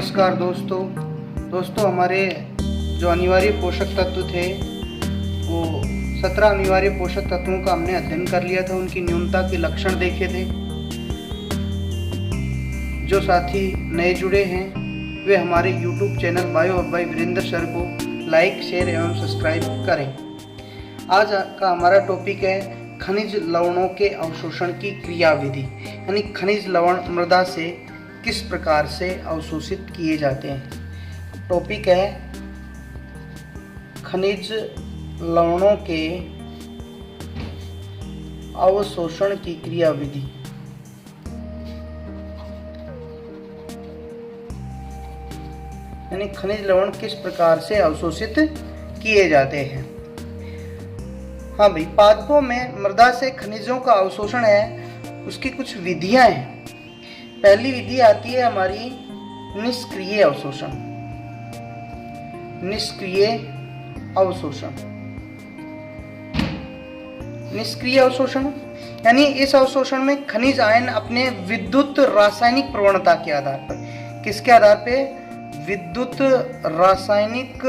नमस्कार दोस्तों हमारे जो अनिवार्य पोषक तत्व थे वो 17 अनिवार्य पोषक तत्वों का हमने अध्ययन कर लिया था। उनकी न्यूनता के लक्षण देखे थे। जो साथी नए जुड़े हैं वे हमारे YouTube channel bio by Virendra sir को लाइक, शेयर एवं सब्सक्राइब करें। आज का हमारा टॉपिक है खनिज लवणों के अवशोषण की क्रियाविधि, यानी खनिज लवण मृदा से किस प्रकार से अवशोषित किए जाते हैं। टॉपिक है खनिज लवणों के अवशोषण की क्रियाविधि। यानी खनिज लवण किस प्रकार से अवशोषित किए जाते हैं। हाँ भाई, पादपों में मृदा से खनिजों का अवशोषण है, उसकी कुछ विधियां हैं। पहली विधि आती है हमारी निष्क्रिय अवशोषण। निष्क्रिय अवशोषण यानी इस अवशोषण में खनिज आयन अपने विद्युत रासायनिक प्रवणता के आधार पर, किसके आधार पे? विद्युत रासायनिक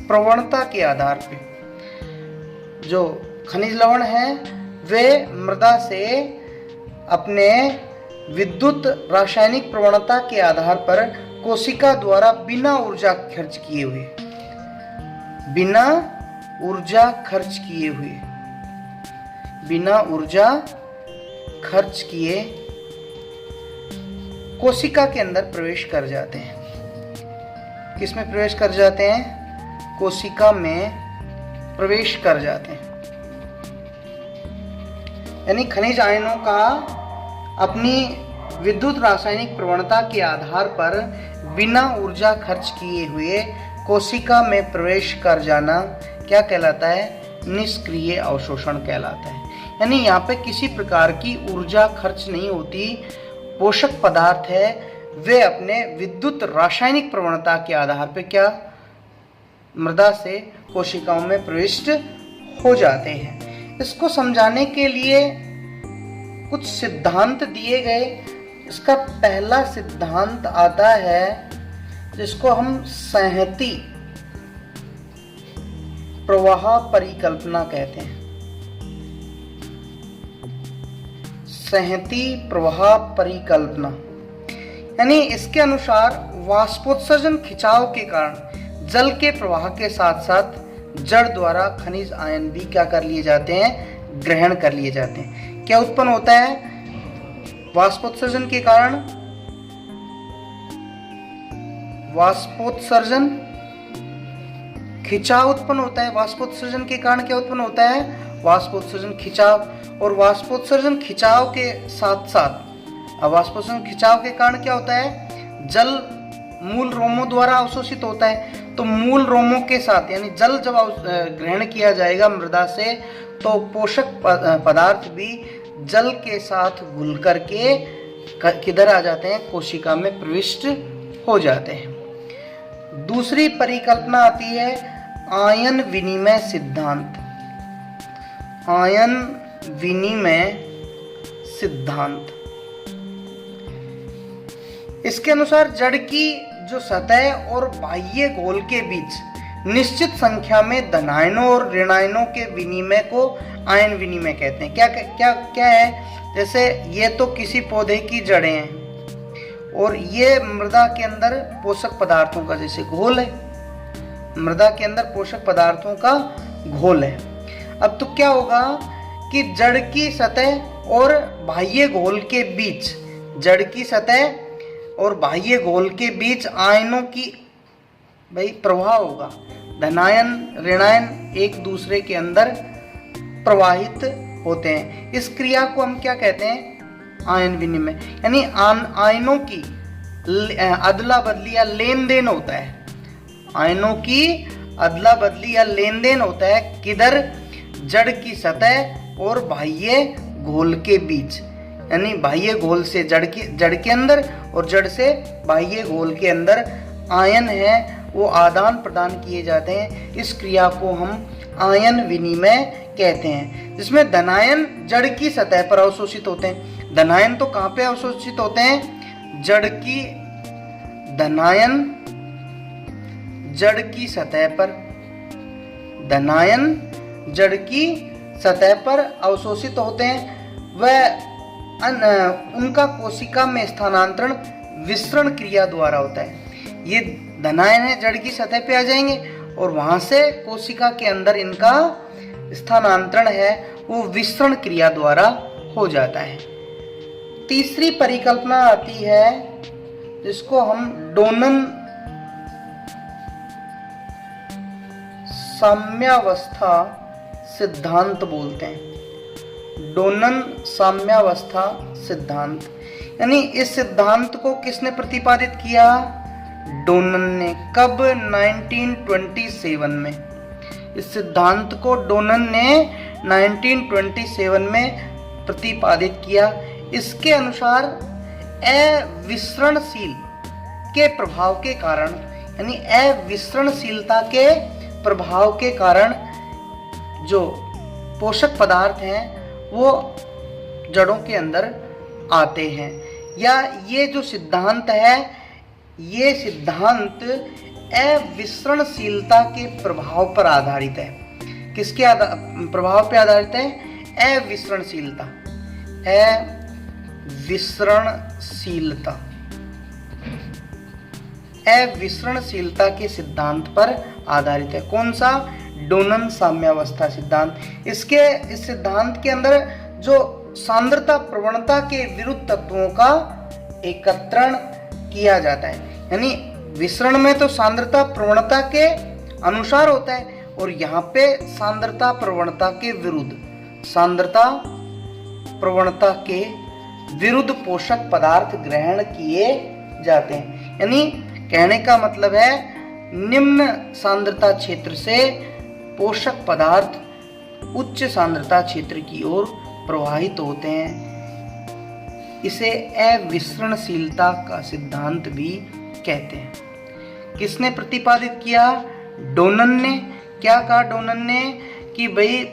प्रवणता के आधार पे जो खनिज लवण है वे मृदा से अपने विद्युत रासायनिक प्रवणता के आधार पर कोशिका द्वारा बिना ऊर्जा खर्च किए कोशिका के अंदर प्रवेश कर जाते हैं। किसमें प्रवेश कर जाते हैं? कोशिका में प्रवेश कर जाते हैं। यानी खनिज आयनों का अपनी विद्युत रासायनिक प्रवणता के आधार पर बिना ऊर्जा खर्च किए हुए कोशिका में प्रवेश कर जाना क्या कहलाता है? निष्क्रिय अवशोषण कहलाता है। यानी यहाँ पे किसी प्रकार की ऊर्जा खर्च नहीं होती। पोषक पदार्थ है वे अपने विद्युत रासायनिक प्रवणता के आधार पर क्या मृदा से कोशिकाओं में प्रविष्ट हो जाते हैं। इसको समझाने के लिए कुछ सिद्धांत दिए गए। इसका पहला सिद्धांत आता है जिसको हम संहति प्रवाह परिकल्पना कहते हैं। संहति प्रवाह परिकल्पना यानी इसके अनुसार वाष्पोत्सर्जन खिंचाव के कारण जल के प्रवाह के साथ साथ जड़ द्वारा खनिज आयन भी क्या कर लिए जाते हैं? ग्रहण कर लिए जाते हैं। क्या उत्पन्न होता है वाष्पोत्सर्जन के कारण? वाष्पोत्सर्जन खिंचाव उत्पन्न होता है। वाष्पोत्सर्जन के कारण क्या उत्पन्न होता है? वाष्पोत्सर्जन खिंचाव। और वाष्पोत्सर्जन खिंचाव के साथ साथ वाष्पोत्सर्जन खिंचाव के कारण क्या होता है? जल मूल रोमों द्वारा अवशोषित होता है। तो मूल रोमों के साथ यानी जल जब ग्रहण किया जाएगा मृदा से तो पोषक पदार्थ भी जल के साथ घुल करके किधर आ जाते हैं? कोशिका में प्रविष्ट हो जाते हैं। दूसरी परिकल्पना आती है आयन विनिमय सिद्धांत। आयन विनिमय सिद्धांत इसके अनुसार जड़ की जो सतह और बाह्य गोल के बीच निश्चित संख्या में धनायनों और ऋणायनों के विनिमय को आयन विनिमय कहते हैं। क्या है? जैसे ये तो किसी पौधे की जड़ें हैं और ये मृदा के अंदर पोषक पदार्थों का जैसे घोल है। मृदा के अंदर पोषक पदार्थों का घोल है। अब तो क्या होगा कि जड़ की सतह और बाह्य घोल के बीच, जड़ की सतह और बाह्य घोल के बीच आयनों की भाई प्रवाह होगा। धनायन ऋणायन एक दूसरे के अंदर प्रवाहित होते हैं। इस क्रिया को हम क्या कहते हैं? आयन विनिमय। यानी आयनों की अदला बदली या लेन देन होता है। आयनों की अदला बदली या लेन देन होता है किधर? जड़ की सतह और बाह्य घोल के बीच। यानी बाह्य घोल से जड़ के अंदर और जड़ से बाह्य घोल के अंदर आयन है वो आदान प्रदान किए जाते हैं। इस क्रिया को हम आयन विनिमय कहते हैं, जिसमें धनायन जड़ की सतह पर अवशोषित होते हैं। धनायन तो कहाँ पे अवशोषित होते हैं? जड़ की धनायन जड़ की सतह पर, धनायन जड़ की सतह पर अवशोषित होते हैं वह उनका कोशिका में स्थानांतरण विसरण क्रिया द्वारा होता है। ये धनायन है, जड़ की सतह पे आ जाएंगे और वहां से कोशिका के अंदर इनका स्थानांतरण है वो विसरण क्रिया द्वारा हो जाता है। तीसरी परिकल्पना आती है जिसको हम डोनन साम्यावस्था सिद्धांत बोलते हैं। डोनन साम्यावस्था सिद्धांत, यानी इस सिद्धांत को किसने प्रतिपादित किया? डोनन ने। कब? 1927 में। इस सिद्धांत को डोनन ने 1927 में प्रतिपादित किया। इसके अनुसार अविसरणशील के प्रभाव के कारण, यानी अविसरणशीलता के प्रभाव के कारण जो पोषक पदार्थ हैं वो जड़ों के अंदर आते हैं। या ये जो सिद्धांत है ये सिद्धांत अविसरणशीलता के प्रभाव पर आधारित है। किसके प्रभाव पर आधारित है? अविसरणशीलता, अविसरणशीलता, अविसरणशीलता के सिद्धांत पर आधारित है। कौन सा? डोनन साम्यावस्था सिद्धांत। इस सिद्धांत के अंदर जो सांद्रता प्रवणता के विरुद्ध तत्वों का एकत्रण किया जाता है, यानी विसरण में तो सांद्रता प्रवणता के अनुसार होता है और यहाँ पे सांद्रता प्रवणता के विरुद्ध, सांद्रता प्रवणता के विरुद्ध पोषक पदार्थ ग्रहण किए जाते हैं। यानी कहने का मतलब है निम्न सांद्रता क्षेत्र से पोषक पदार्थ उच्च सांद्रता क्षेत्र की ओर प्रवाहित होते हैं। इसे अविसरणशीलता का सिद्धांत भी कहते हैं। किसने प्रतिपादित किया? डोनन ने। क्या कहा डोनन ने? कि भाई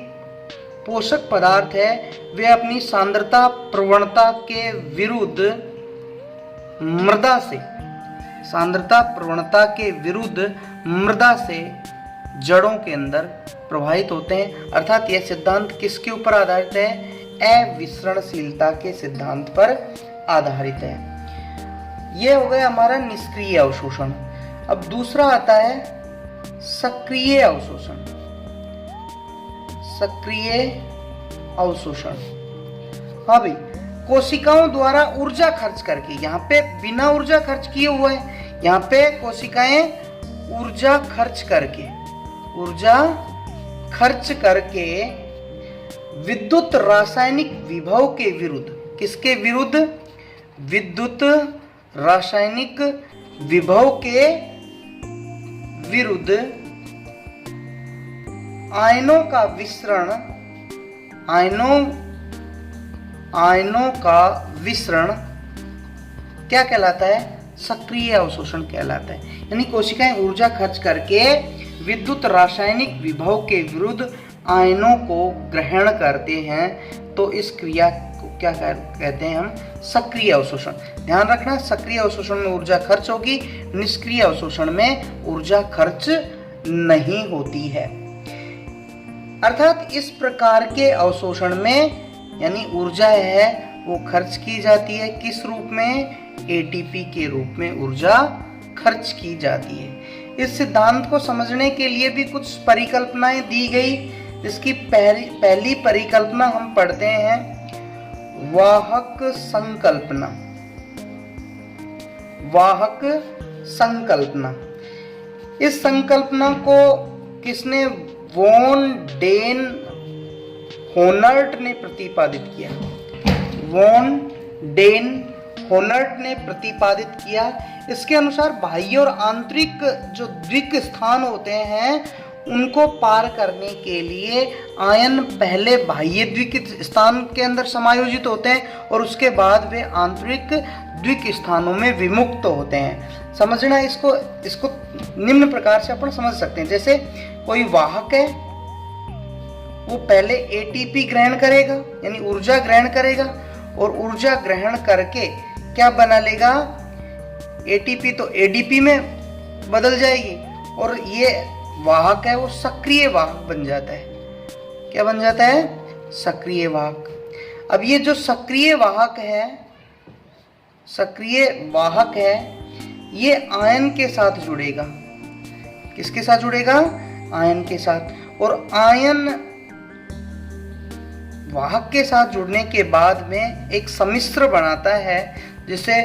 पोषक पदार्थ है वे अपनी सांद्रता प्रवणता के विरुद्ध मृदा से, सांद्रता प्रवणता के विरुद्ध मृदा से जड़ों के अंदर प्रवाहित होते हैं। अर्थात यह सिद्धांत किसके ऊपर आधारित है? अविसरणशीलता के सिद्धांत पर आधारित है। यह हो गया हमारा निष्क्रिय अवशोषण। अब दूसरा आता है सक्रिय अवशोषण। सक्रिय अवशोषण, हाँ भाई, कोशिकाओं द्वारा ऊर्जा खर्च करके, यहाँ पे बिना ऊर्जा खर्च किए हुआ है, यहाँ पे कोशिकाएं ऊर्जा खर्च करके विद्युत रासायनिक विभव के विरुद्ध, किसके विरुद्ध? विद्युत रासायनिक विभव के विरुद्ध आयनों का विसरण क्या कहलाता है? सक्रिय अवशोषण कहलाता है। यानी कोशिकाएं ऊर्जा खर्च करके विद्युत रासायनिक विभव के विरुद्ध आयनों को ग्रहण करते हैं, तो इस क्रिया को क्या कहते हैं हम? सक्रिय अवशोषण। ध्यान रखना, सक्रिय अवशोषण में ऊर्जा खर्च होगी, निष्क्रिय अवशोषण में ऊर्जा खर्च नहीं होती है। अर्थात इस प्रकार के अवशोषण में यानी ऊर्जा है वो खर्च की जाती है। किस रूप में? एटीपी के रूप में ऊर्जा खर्च की जाती है। इस सिद्धांत को समझने के लिए भी कुछ परिकल्पनाएं दी गई। इसकी पहली परिकल्पना हम पढ़ते हैं, वाहक संकल्पना। वाहक संकल्पना, इस संकल्पना को किसने? वॉन डेन होनर्ट ने प्रतिपादित किया। वॉन डेन होनर्ट ने प्रतिपादित किया। इसके अनुसार बाह्य और आंतरिक जो द्विक स्थान होते हैं उनको पार करने के लिए आयन पहले बाह्य द्विक स्थान के अंदर समायोजित होते हैं और उसके बाद वे आंतरिक द्विक स्थानों में विमुक्त होते हैं। समझना, इसको निम्न प्रकार से अपन समझ सकते हैं। जैसे कोई वाहक है, वो पहले एटीपी ग्रहण करेगा यानी ऊर्जा ग्रहण करेगा और ऊर्जा ग्रहण करके क्या बना लेगा? एटीपी तो एडीपी में बदल जाएगी, और ये वाहक है वो सक्रिय वाहक बन जाता है। क्या बन जाता है? सक्रिय वाहक। अब ये जो सक्रिय वाहक है ये आयन के साथ जुड़ेगा। किसके साथ जुड़ेगा? आयन के साथ। और आयन वाहक के साथ जुड़ने के बाद में एक सम्मिश्र बनाता है, जिसे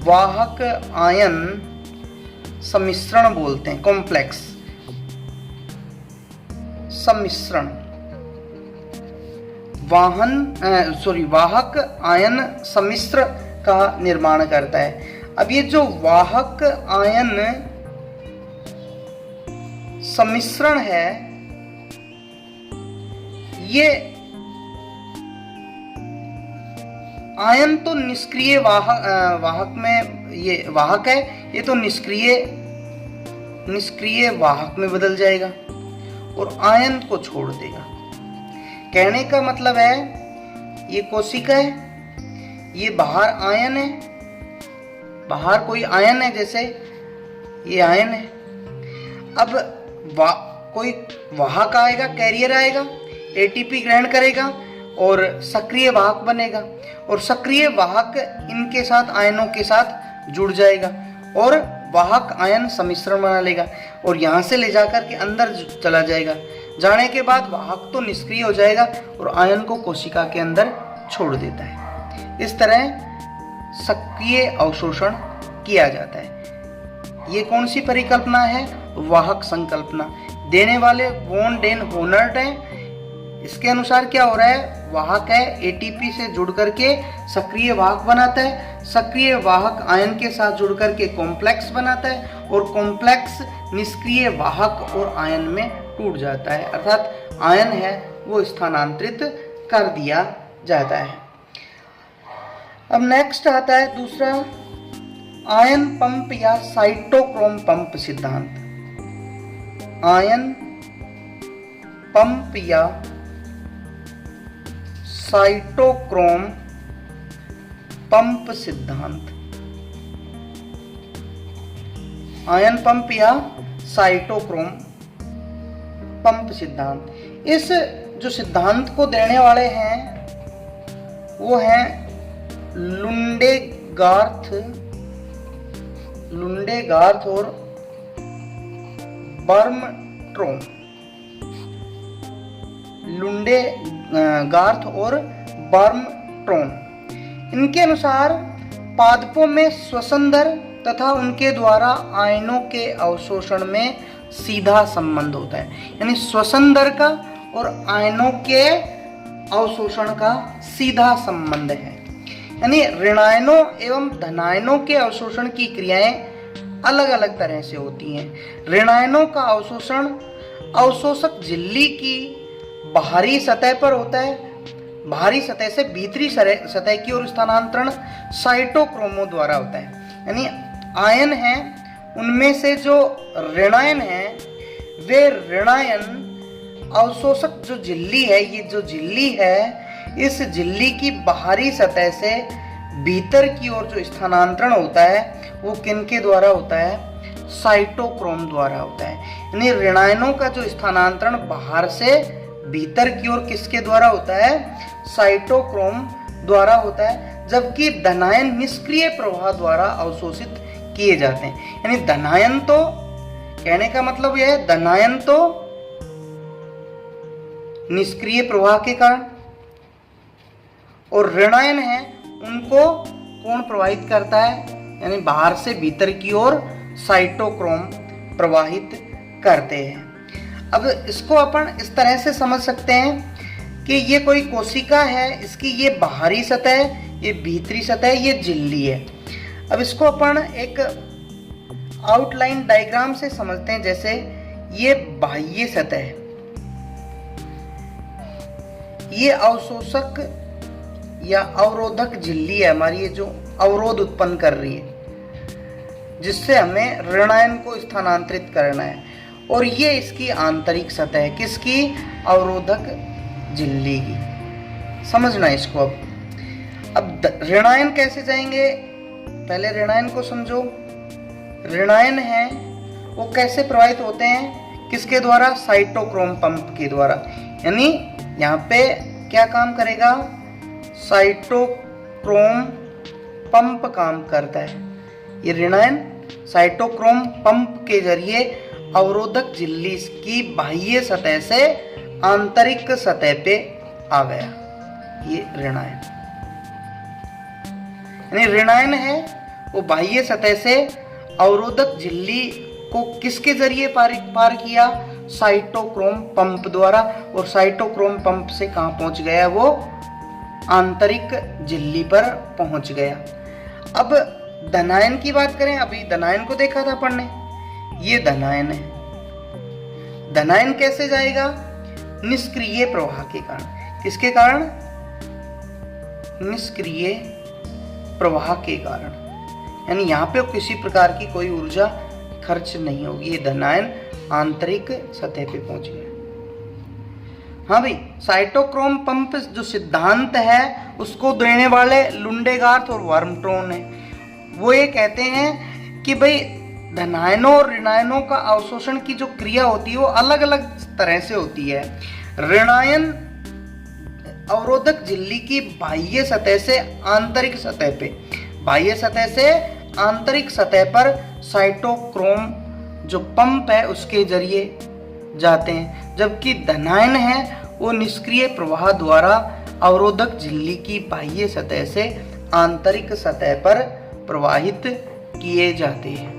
वाहक आयन सम्मिश्रण बोलते हैं, कॉम्प्लेक्स सम्मिश्रण। वाहक आयन सम्मिश्र का निर्माण करता है। अब ये जो वाहक आयन सम्मिश्रण है, ये आयन तो निष्क्रिय वाहक में, ये वाहक है, ये तो निष्क्रिय वाहक में बदल जाएगा और आयन को छोड़ देगा। कहने का मतलब है ये कोशिका है, ये बाहर आयन है, बाहर कोई आयन है, जैसे ये आयन है। अब कोई वाहक आएगा, कैरियर आएगा, एटीपी ग्रहण करेगा और सक्रिय वाहक बनेगा, और सक्रिय वाहक इनके साथ, आयनों के साथ जुड़ जाएगा और वाहक आयन सम्मिश्रण बना लेगा, और यहाँ से ले जाकर के अंदर चला जाएगा। जाने के बाद वाहक तो निष्क्रिय हो जाएगा और आयन को कोशिका के अंदर छोड़ देता है। इस तरह सक्रिय अवशोषण किया जाता है। ये कौन सी परिकल्पना है? वाहक संकल्पना। देने वाले वॉन डेन होनर्ट हैं। इसके अनुसार क्या हो रहा है? वाहक है, एटीपी से जुड़ करके सक्रिय वाहक बनाता है, सक्रिय वाहक आयन के साथ जुड़ करके कॉम्प्लेक्स बनाता है, और कॉम्प्लेक्स निष्क्रिय वाहक और आयन में टूट जाता है, अर्थात आयन है वो स्थानांतरित कर दिया जाता है। अब नेक्स्ट आता है दूसरा, आयन पंप या साइटोक्रोम पंप सिद्धांत। आयन पंप या साइटोक्रोम पंप सिद्धांत। आयन पंप या साइटोक्रोम पंप सिद्धांत। इस जो सिद्धांत को देने वाले हैं वो हैं लुंडेगार्थ और बर्मट्रोम। लुंडेगार्थ और बर्मट्रोम। इनके अनुसार पादपों में श्वसनदर तथा उनके द्वारा आयनों के अवशोषण में सीधा संबंध होता है। यानी श्वसन दर का और आयनों के अवशोषण का सीधा संबंध है। यानी ऋणायनों एवं धनायनों के अवशोषण की क्रियाएं अलग अलग तरह से होती हैं। ऋणायनों का अवशोषण अवशोषक झिल्ली की बाहरी सतह पर होता है। बाहरी सतह से भीतरी सतह की ओर स्थानांतरण साइटोक्रोमों द्वारा होता है। यानी आयन है, उनमें से जो ऋणायन है वे ऋणायन अवशोषक जो झिल्ली है, ये जो झिल्ली है, इस झिल्ली की बाहरी सतह से भीतर की ओर जो स्थानांतरण होता है वो किनके द्वारा होता है? साइटोक्रोम द्वारा होता है। यानी ऋणायनों का जो स्थानांतरण बाहर से भीतर की ओर किसके द्वारा होता है? साइटोक्रोम द्वारा होता है। जबकि धनायन निष्क्रिय प्रवाह द्वारा अवशोषित किए जाते हैं। यानी धनायन तो, कहने का मतलब यह है, धनायन तो निष्क्रिय प्रवाह के कारण, और ऋणायन है उनको कौन प्रवाहित करता है? यानी बाहर से भीतर की ओर साइटोक्रोम प्रवाहित करते हैं। अब इसको अपन इस तरह से समझ सकते हैं कि ये कोई कोशिका है, इसकी ये बाहरी सतह, ये भीतरी सतह, ये झिल्ली है। अब इसको अपन एक आउटलाइन डायग्राम से समझते हैं। जैसे ये बाह्य सतह, ये अवशोषक या अवरोधक झिल्ली है हमारी, ये जो अवरोध उत्पन्न कर रही है जिससे हमें ऋणायन को स्थानांतरित करना है, और ये इसकी आंतरिक सतह है, किसकी? अवरोधक झिल्ली की। समझना इसको। अब ऋणायन कैसे जाएंगे? पहले ऋणायन को समझो। ऋणायन है वो कैसे प्रवाहित होते हैं, किसके द्वारा, साइटोक्रोम पंप के द्वारा। यानी यहाँ पे क्या काम करेगा, साइटोक्रोम पंप काम करता है। ये ऋणायन साइटोक्रोम पंप के जरिए अवरोधक झिल्ली की बाह्य सतह से आंतरिक सतह पे आ गया, ये ऋणायन। यानी ऋणायन है वो बाह्य सतह से अवरोधक झिल्ली को किसके जरिए पार किया, साइटोक्रोम पंप द्वारा। और साइटोक्रोम पंप से कहाँ पहुंच गया, वो आंतरिक झिल्ली पर पहुंच गया। अब धनायन की बात करें, अभी धनायन को देखा था पढ़ने, ये धनायन है। धनायन कैसे जाएगा, निष्क्रिय प्रवाह के कारण। किसके कारण, निष्क्रिय प्रवाह के कारण। यानी यहाँ पे किसी प्रकार की कोई ऊर्जा खर्च नहीं होगी, ये धनायन आंतरिक सतह पे पहुंच गया। हाँ भाई, साइटोक्रोम पंप जो सिद्धांत है उसको देने वाले लुंडेगार्थ और वर्मटोन है। वो ये कहते हैं कि भाई धनायनों और ऋणायनों का अवशोषण की जो क्रिया होती है वो अलग अलग तरह से होती है। ऋणायन अवरोधक झिल्ली की बाह्य सतह से आंतरिक सतह पे, बाह्य सतह से आंतरिक सतह पर साइटोक्रोम जो पंप है उसके जरिए जाते हैं, जबकि धनायन है वो निष्क्रिय प्रवाह द्वारा अवरोधक झिल्ली की बाह्य सतह से आंतरिक सतह पर प्रवाहित किए जाते हैं।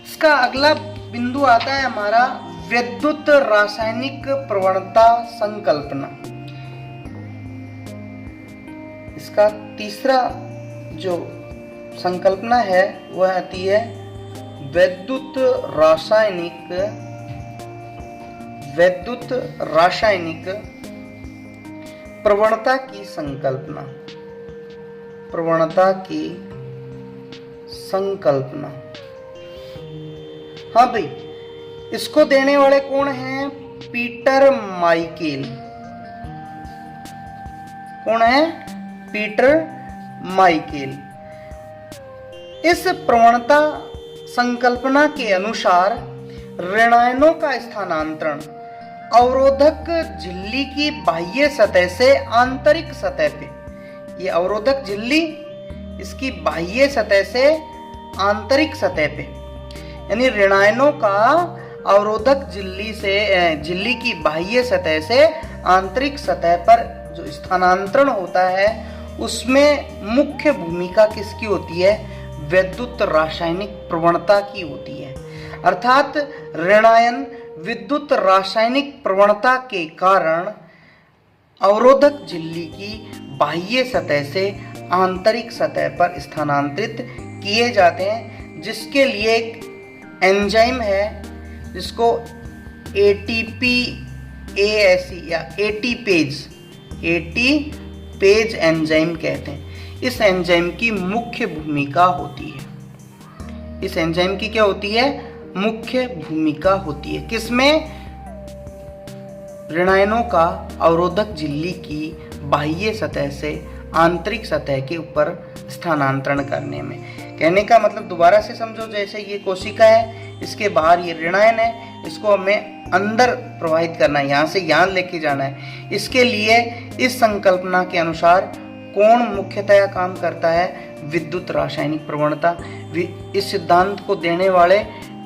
इसका अगला बिंदु आता है हमारा विद्युत रासायनिक प्रवणता संकल्पना। इसका तीसरा जो संकल्पना है वह आती है विद्युत रासायनिक प्रवणता की संकल्पना। प्रवणता की संकल्पना, हाँ भाई, इसको देने वाले कौन हैं, पीटर माइकेल। कौन है, पीटर माइकेल। इस प्रवणता संकल्पना के अनुसार ऋणायनों का स्थानांतरण अवरोधक झिल्ली की बाह्य सतह से आंतरिक सतह पे, ये अवरोधक झिल्ली इसकी बाह्य सतह से आंतरिक सतह पे, यानी ऋणायनों का अवरोधक झिल्ली की बाह्य सतह से आंतरिक सतह पर जो स्थानांतरण होता है उसमें मुख्य भूमिका किसकी होती है, विद्युत रासायनिक प्रवणता की होती है। अर्थात ऋणायन विद्युत रासायनिक प्रवणता के कारण अवरोधक झिल्ली की बाह्य सतह से आंतरिक सतह पर स्थानांतरित किए जाते हैं, जिसके लिए एक एंजाइम है जिसको ATPase या एटीपेज एंजाइम कहते हैं। इस एंजाइम की मुख्य भूमिका होती है, इस एंजाइम की क्या होती है, मुख्य भूमिका होती है किसमें, ऋणायनों का अवरोधक झिल्ली की बाह्य सतह से आंतरिक सतह के ऊपर स्थानांतरण करने में। कहने का मतलब दोबारा से समझो, जैसे ये कोशिका है, इसके बाहर ये ऋणायन है, इसको हमें अंदर प्रवाहित करना है, यहाँ से यहाँ लेके जाना है। इसके लिए इस संकल्पना के अनुसार कौन मुख्यतया काम करता है, विद्युत रासायनिक प्रवणता। इस सिद्धांत को देने वाले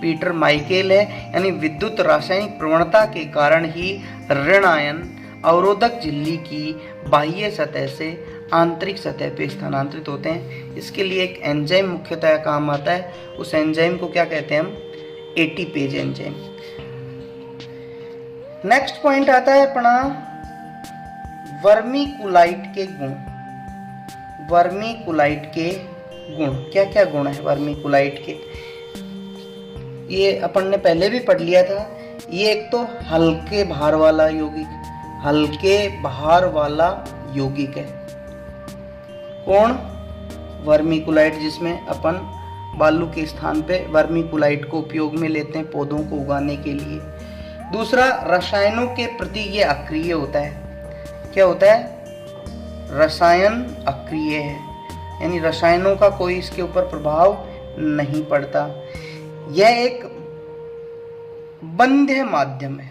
पीटर माइकेल है। यानी विद्युत रासायनिक प्रवणता के कारण ही ऋणायन अवरोधक झिल्ली की बाह्य सतह से आंतरिक सतह पे स्थानांतरित होते हैं। इसके लिए एक एंजाइम मुख्यतः काम आता है, उस एंजाइम को क्या कहते हैं हम, एटीपेज एंजाइम। नेक्स्ट पॉइंट आता है अपना वर्मीकुलाइट के गुण। वर्मीकुलाइट के गुण, क्या क्या गुण है वर्मीकुलाइट के, ये अपन ने पहले भी पढ़ लिया था। ये एक तो हल्के भार वाला यौगिक, हल्के भार वाला यौगिक है। कौन, वर्मीकुलाइट, जिसमें अपन बालू के स्थान पे वर्मीकुलाइट को उपयोग में लेते हैं पौधों को उगाने के लिए। दूसरा, रसायनों के प्रति ये अक्रिय होता है। क्या होता है, रसायन अक्रिय है, यानी रसायनों का कोई इसके ऊपर प्रभाव नहीं पड़ता। यह एक बंध्य माध्यम है।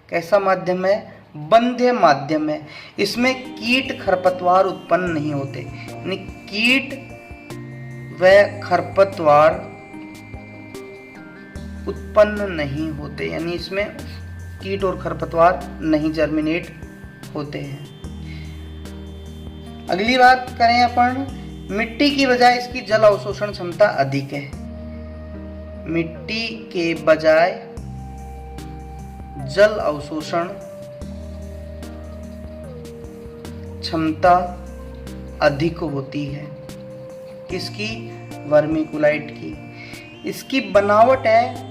कैसा माध्यम है? बंध्य माध्यम है। इसमें कीट खरपतवार उत्पन्न नहीं होते, यानी कीट व खरपतवार उत्पन्न नहीं होते, यानी इसमें कीट और खरपतवार नहीं जर्मिनेट होते हैं। अगली बात करें अपन, मिट्टी की बजाय इसकी जल अवशोषण क्षमता अधिक है। मिट्टी के बजाय जल अवशोषण क्षमता अधिक होती है। किसकी? वर्मीकुलाइट की। इसकी बनावट है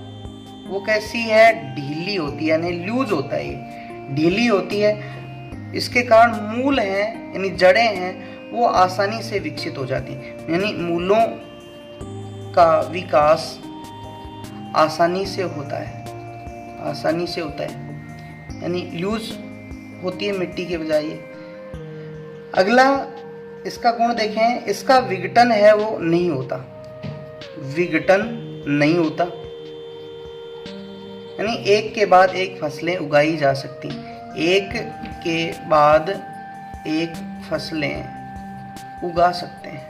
वो कैसी है? ढीली होती है, यानी लूज होता है, ये ढीली होती है। इसके कारण मूल हैं, यानी जड़ें हैं, वो आसानी से विकसित हो जाती हैं, यानी मूलों का विकास आसानी से होता है, आसानी से होता है, यानी लूज होती है मिट्टी के बजाय ये। अगला इसका गुण देखें, इसका विघटन है वो नहीं होता, विघटन नहीं होता, यानी एक के बाद एक फसलें उगाई जा सकती, एक के बाद एक फसलें उगा सकते हैं।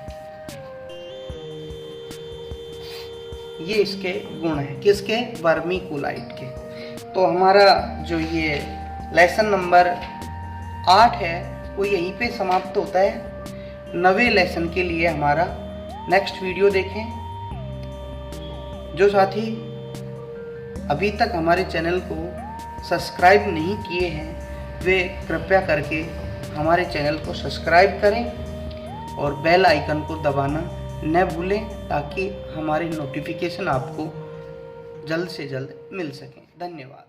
ये इसके गुण हैं। किसके? वर्मीकुलाइट के। तो हमारा जो ये लेसन नंबर 8 है वो यहीं पे समाप्त होता है। 9वें लेसन के लिए हमारा नेक्स्ट वीडियो देखें। जो साथी अभी तक हमारे चैनल को सब्सक्राइब नहीं किए हैं वे कृपया करके हमारे चैनल को सब्सक्राइब करें और बेल आइकन को दबाना न भूलें, ताकि हमारी नोटिफिकेशन आपको जल्द से जल्द मिल सकें। धन्यवाद।